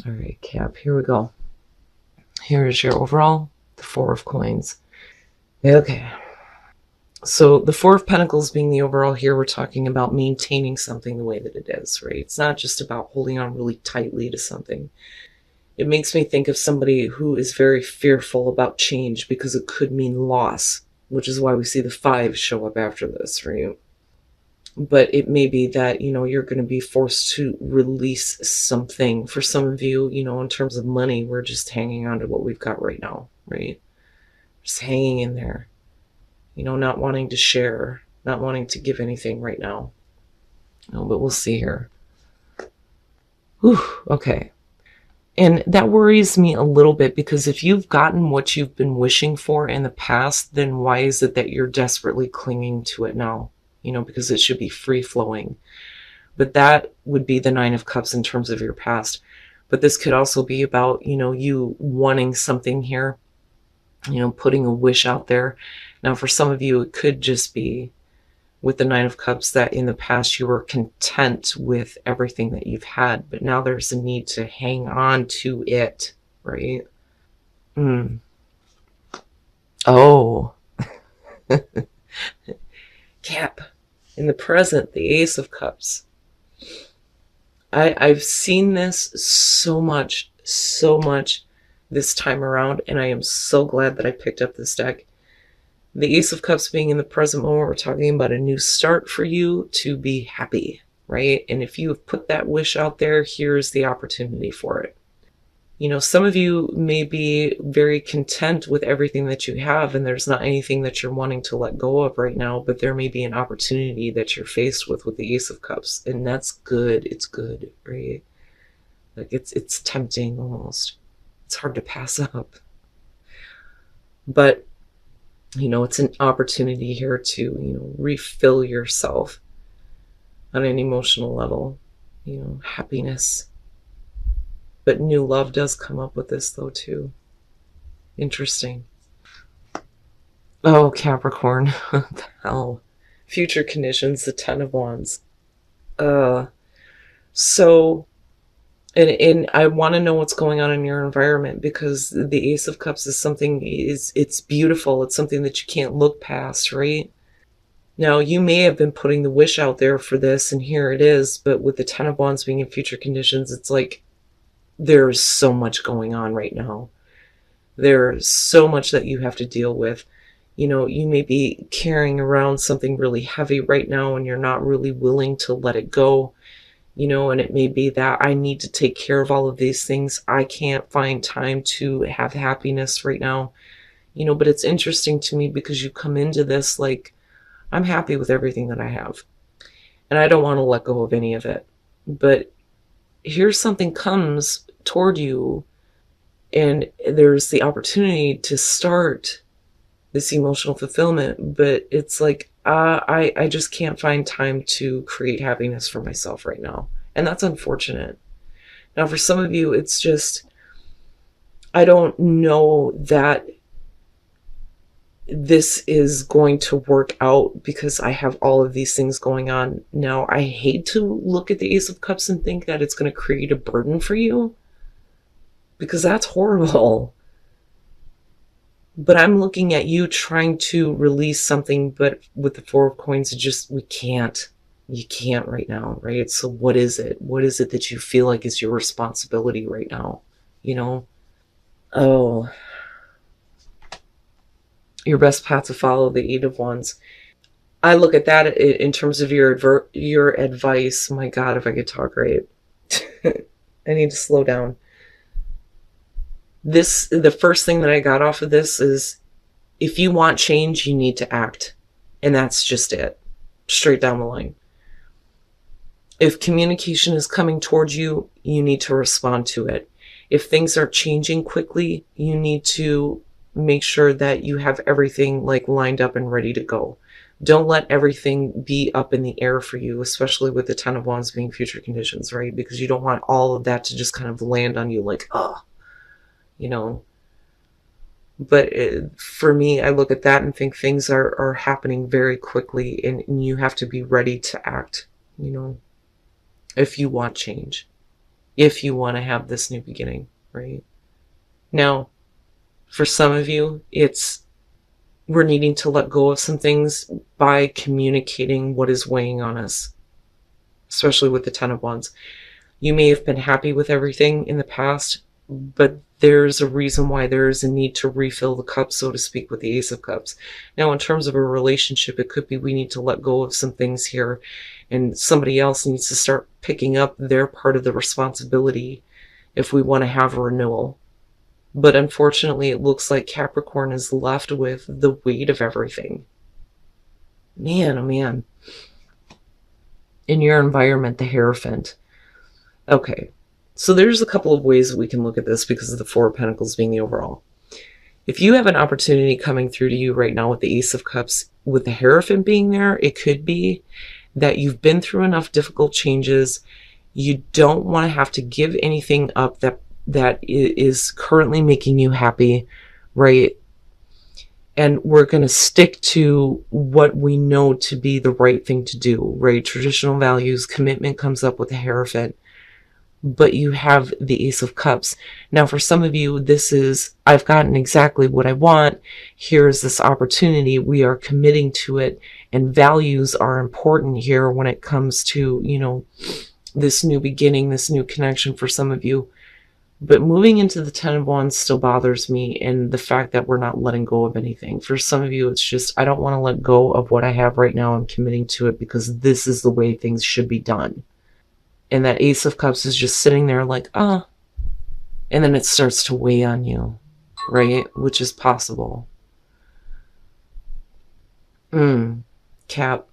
All right, Cap, here we go. Here is your overall, the Four of Coins. Okay. So the Four of Pentacles being the overall here, we're talking about maintaining something the way that it is, right? It's not just about holding on really tightly to something. It makes me think of somebody who is very fearful about change because it could mean loss, which is why we see the five show up after this, right? But it may be that, you're going to be forced to release something. For some of you, in terms of money, we're just hanging on to what we've got right now, right? Just hanging in there, not wanting to share, not wanting to give anything right now. But we'll see here. Whew, okay. And that worries me a little bit, because if you've gotten what you've been wishing for in the past, then why is it that you're desperately clinging to it now? Because it should be free flowing. But that would be the Nine of Cups in terms of your past. But this could also be about, you wanting something here, putting a wish out there. Now, for some of you, it could just be with the Nine of Cups that in the past you were content with everything that you've had, but now there's a need to hang on to it, right? Oh. Cap. In the present, the Ace of Cups. I've seen this so much this time around, and I am so glad that I picked up this deck. The Ace of Cups being in the present moment, we're talking about a new start for you to be happy, right? And if you have put that wish out there, here's the opportunity for it. Some of you may be very content with everything that you have, and there's not anything that you're wanting to let go of right now, but there may be an opportunity that you're faced with the Ace of Cups, and that's good. It's good, right? Like it's tempting almost. It's hard to pass up. But it's an opportunity here to, refill yourself on an emotional level, happiness. But new love does come up with this, though, too. Interesting. Oh, Capricorn. What the hell? Future conditions, the Ten of Wands. So, and I want to know what's going on in your environment, because the Ace of Cups is something, it's beautiful. It's something that you can't look past, right? Now, you may have been putting the wish out there for this, and here it is, but with the Ten of Wands being in future conditions, it's like, there's so much going on right now. There's so much that you have to deal with. You may be carrying around something really heavy right now, and you're not really willing to let it go. And it may be that I need to take care of all of these things. I can't find time to have happiness right now. But it's interesting to me because you come into this like, I'm happy with everything that I have, and I don't want to let go of any of it. But here's something comes toward you, and there's the opportunity to start this emotional fulfillment, but it's like, I just can't find time to create happiness for myself right now. And that's unfortunate. Now, for some of you, it's just, I don't know that this is going to work out because I have all of these things going on. Now, I hate to look at the Ace of Cups and think that it's going to create a burden for you, because that's horrible. But I'm looking at you trying to release something, but with the Four of Coins, we can't. You can't right now, right? So what is it? What is it that you feel like is your responsibility right now? Oh, your best path to follow, the Eight of Wands. I look at that in terms of your advice. My God, if I could talk right. I need to slow down. The first thing that I got off of this is, if you want change, you need to act. And that's just it. Straight down the line. If communication is coming towards you, you need to respond to it. If things are changing quickly, you need to make sure that you have everything like lined up and ready to go. Don't let everything be up in the air for you, especially with the Ten of Wands being future conditions, right? Because you don't want all of that to just kind of land on you like, But for me, I look at that and think things are happening very quickly, and you have to be ready to act, if you want change. if you want to have this new beginning, right? Now, for some of you, we're needing to let go of some things by communicating what is weighing on us, especially with the Ten of Wands. You may have been happy with everything in the past, but there's a reason why there is a need to refill the cup, so to speak, with the Ace of Cups. Now, in terms of a relationship, it could be we need to let go of some things here, and somebody else needs to start picking up their part of the responsibility if we want to have a renewal. But unfortunately, it looks like Capricorn is left with the weight of everything. Man, oh man. In your environment, the Hierophant. Okay, so there's a couple of ways that we can look at this because of the Four of Pentacles being the overall. If you have an opportunity coming through to you right now with the Ace of Cups, with the Hierophant being there, it could be that you've been through enough difficult changes. You don't want to have to give anything up that is currently making you happy, right? And we're going to stick to what we know to be the right thing to do, right? Traditional values, commitment comes up with the Hierophant. But you have the Ace of Cups. Now, for some of you, this is, I've gotten exactly what I want. Here's this opportunity. We are committing to it. And values are important here when it comes to, you know, this new beginning, this new connection for some of you. But moving into the Ten of Wands still bothers me, and the fact that we're not letting go of anything. For some of you, it's just, I don't want to let go of what I have right now. I'm committing to it because this is the way things should be done. And that Ace of Cups is just sitting there like, and then it starts to weigh on you, right? Which is possible. Cap.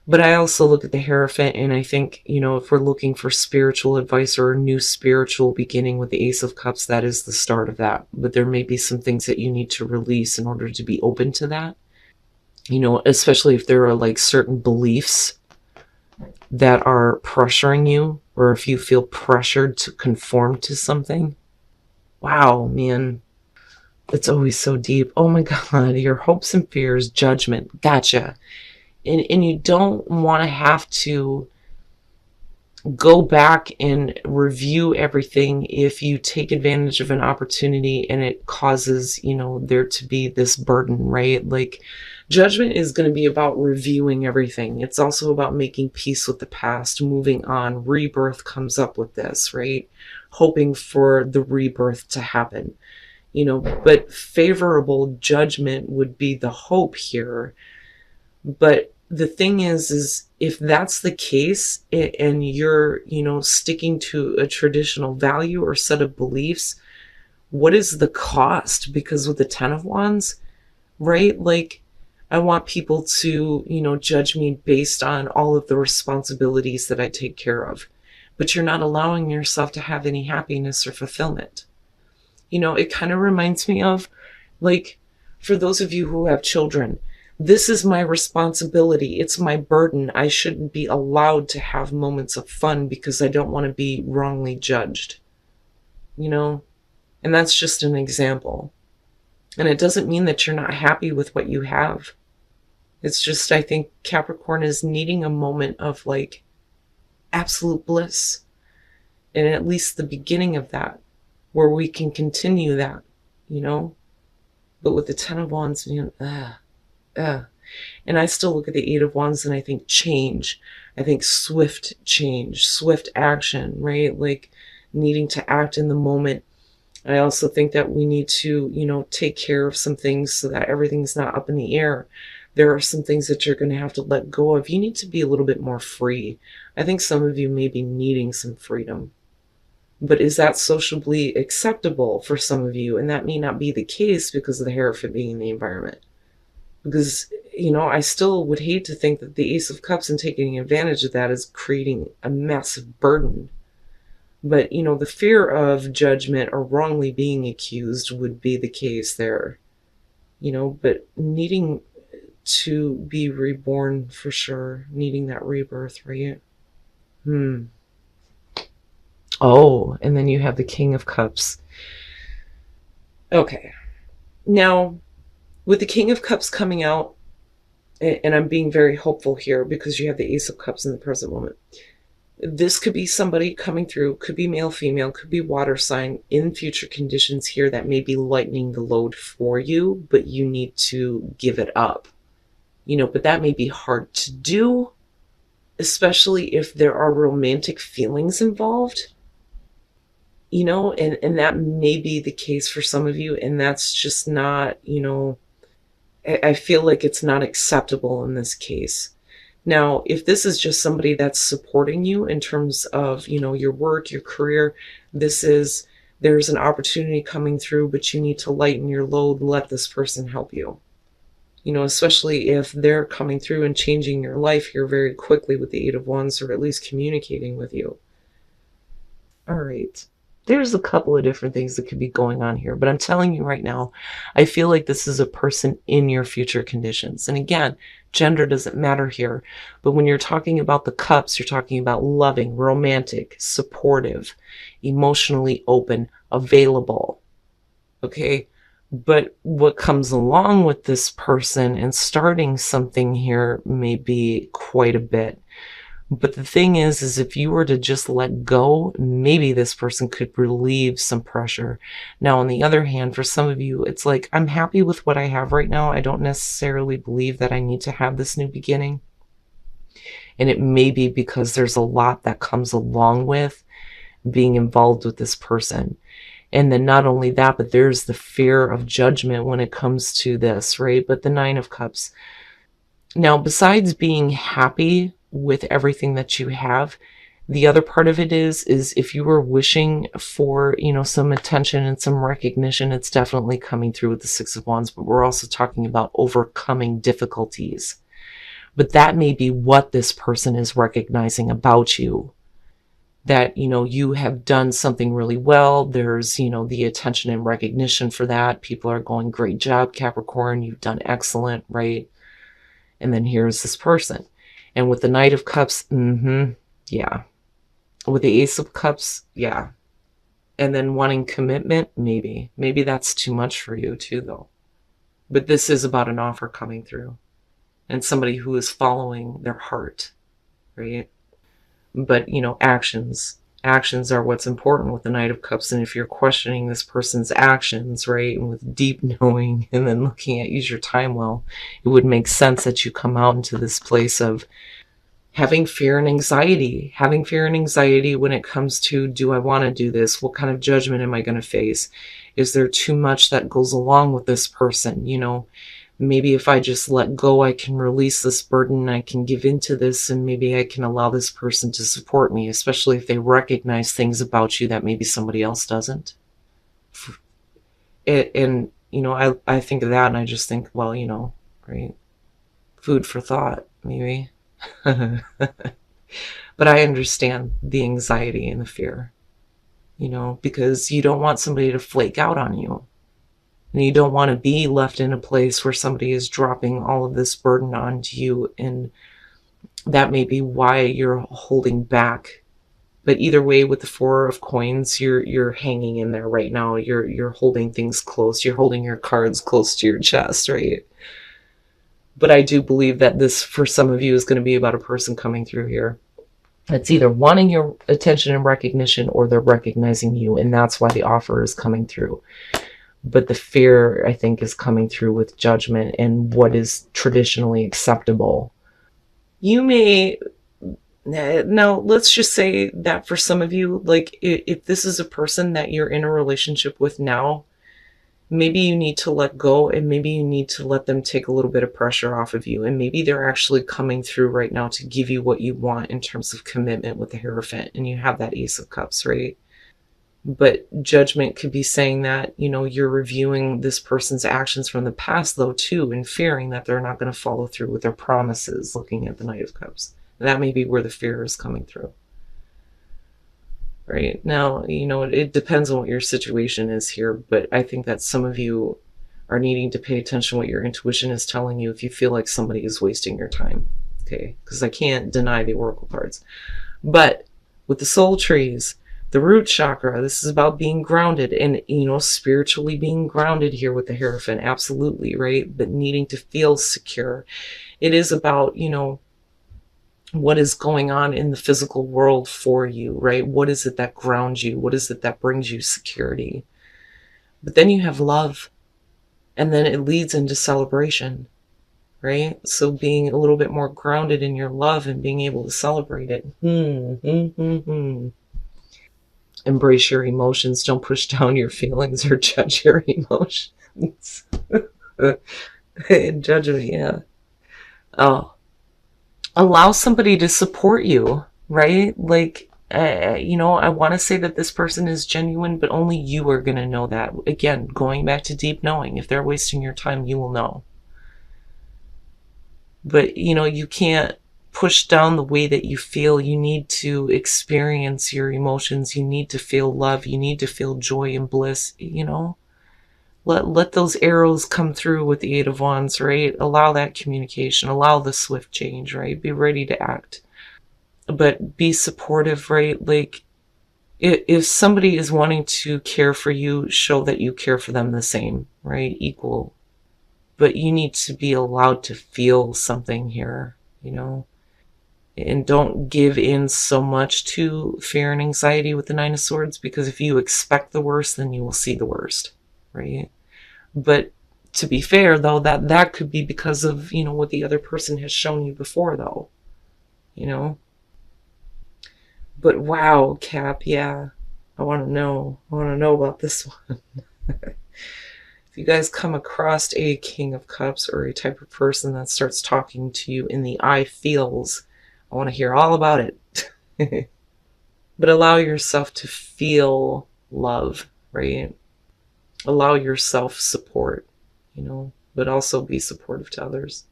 But I also look at the Hierophant, and I think, you know, if we're looking for spiritual advice or a new spiritual beginning with the Ace of Cups, that is the start of that. But there may be some things that you need to release in order to be open to that. You know, especially if there are like certain beliefs that are pressuring you, or if you feel pressured to conform to something. Wow, man. It's always so deep. Oh my God, your hopes and fears, judgment. Gotcha. And you don't want to have to go back and review everything if you take advantage of an opportunity and it causes, you know, there to be this burden, right? Like, judgment is going to be about reviewing everything. It's also about making peace with the past, moving on. Rebirth comes up with this, right? Hoping for the rebirth to happen, you know, but favorable judgment would be the hope here. But the thing is if that's the case and you're, you know, sticking to a traditional value or set of beliefs, what is the cost? Because with the Ten of Wands, right? Like, I want people to, you know, judge me based on all of the responsibilities that I take care of. But you're not allowing yourself to have any happiness or fulfillment. You know, it kind of reminds me of, like, for those of you who have children, this is my responsibility. It's my burden. I shouldn't be allowed to have moments of fun because I don't want to be wrongly judged. You know? And that's just an example. And it doesn't mean that you're not happy with what you have. It's just, I think Capricorn is needing a moment of like absolute bliss. And at least the beginning of that, where we can continue that, you know? But with the Ten of Wands, man, and I still look at the Eight of Wands and I think change. I think swift change, swift action, right? Like needing to act in the moment. I also think that we need to, you know, take care of some things so that everything's not up in the air. There are some things that you're going to have to let go of. You need to be a little bit more free. I think some of you may be needing some freedom. But is that sociably acceptable for some of you? And that may not be the case because of the Hierophant being in the environment. Because, you know, I still would hate to think that the Ace of Cups and taking advantage of that is creating a massive burden. But, you know, the fear of judgment or wrongly being accused would be the case there. You know, but needing to be reborn for sure. Needing that rebirth, right? Oh, and then you have the King of Cups. Okay. Now, with the King of Cups coming out, and I'm being very hopeful here because you have the Ace of Cups in the present moment. This could be somebody coming through, could be male, female, could be water sign in future conditions here that may be lightening the load for you, but you need to give it up. But that may be hard to do, especially if there are romantic feelings involved, and that may be the case for some of you. And that's just not, I feel like it's not acceptable in this case. Now, if this is just somebody that's supporting you in terms of, your work, your career, there's an opportunity coming through, but you need to lighten your load, let this person help you. Especially if they're coming through and changing your life here very quickly with the Eight of Wands, or at least communicating with you. All right. There's a couple of different things that could be going on here, but I'm telling you right now, I feel like this is a person in your future conditions. And again, gender doesn't matter here, but when you're talking about the cups, you're talking about loving, romantic, supportive, emotionally open, available. Okay. But what comes along with this person and starting something here may be quite a bit. But the thing is if you were to just let go, maybe this person could relieve some pressure. Now, on the other hand, for some of you, it's like, I'm happy with what I have right now. I don't necessarily believe that I need to have this new beginning. And it may be because there's a lot that comes along with being involved with this person. And then not only that, but there's the fear of judgment when it comes to this, right? But the Nine of Cups. Now, besides being happy with everything that you have, the other part of it is if you were wishing for, some attention and some recognition, it's definitely coming through with the Six of Wands. But we're also talking about overcoming difficulties. But that may be what this person is recognizing about you. That, you have done something really well. There's, the attention and recognition for that. People are going, great job, Capricorn. You've done excellent, right? And then here's this person. And with the Knight of Cups, yeah. With the Ace of Cups, yeah. And then wanting commitment, maybe. Maybe that's too much for you too, though. But this is about an offer coming through. And somebody who is following their heart, right? But, actions. Actions are what's important with the Knight of Cups. And if you're questioning this person's actions, right, and with deep knowing and then looking at use your time well, it would make sense that you come out into this place of having fear and anxiety. Having fear and anxiety when it comes to, do I want to do this? What kind of judgment am I going to face? Is there too much that goes along with this person? Maybe if I just let go, I can release this burden, I can give into this, and maybe I can allow this person to support me, especially if they recognize things about you that maybe somebody else doesn't. I think of that and I just think, well, right? Food for thought, maybe. But I understand the anxiety and the fear, because you don't want somebody to flake out on you. And you don't want to be left in a place where somebody is dropping all of this burden onto you. And that may be why you're holding back. But either way, with the Four of Coins, you're hanging in there right now. You're holding things close. You're holding your cards close to your chest, right? But I do believe that this, for some of you, is going to be about a person coming through here. It's either wanting your attention and recognition, or they're recognizing you. And that's why the offer is coming through. But the fear, I think, is coming through with judgment and what is traditionally acceptable. You may, now let's just say that for some of you, like if this is a person that you're in a relationship with now, maybe you need to let go, and maybe you need to let them take a little bit of pressure off of you. And maybe they're actually coming through right now to give you what you want in terms of commitment with the Hierophant. And you have that Ace of Cups, right? But judgment could be saying that, you're reviewing this person's actions from the past, though, too, and fearing that they're not going to follow through with their promises, looking at the Knight of Cups. That may be where the fear is coming through. Right? Now, it depends on what your situation is here, but I think that some of you are needing to pay attention to what your intuition is telling you if you feel like somebody is wasting your time. Okay? Because I can't deny the Oracle cards. But with the soul trees, the root chakra, this is about being grounded and, spiritually being grounded here with the Hierophant. Absolutely, right? But needing to feel secure. It is about, what is going on in the physical world for you, right? What is it that grounds you? What is it that brings you security? But then you have love, and then it leads into celebration, right? So being a little bit more grounded in your love and being able to celebrate it. Embrace your emotions. Don't push down your feelings or judge your emotions. Judge it, yeah. Oh, allow somebody to support you, right? Like, I want to say that this person is genuine, but only you are going to know that. Again, going back to deep knowing, if they're wasting your time, you will know. But, you can't push down the way that you feel. You need to experience your emotions. You need to feel love. You need to feel joy and bliss. Let those arrows come through with the Eight of Wands, right? Allow that communication. Allow the swift change, right? Be ready to act. But be supportive, right? Like, if somebody is wanting to care for you, show that you care for them the same, right? Equal. But you need to be allowed to feel something here. And don't give in so much to fear and anxiety with the Nine of Swords, because if you expect the worst, then you will see the worst, right? But to be fair, though, that could be because of, what the other person has shown you before, though, you know? But wow, Cap, yeah, I want to know. I want to know about this one. If you guys come across a King of Cups or a type of person that starts talking to you in the I feels, I want to hear all about it. But allow yourself to feel love, right? Allow yourself support, but also be supportive to others.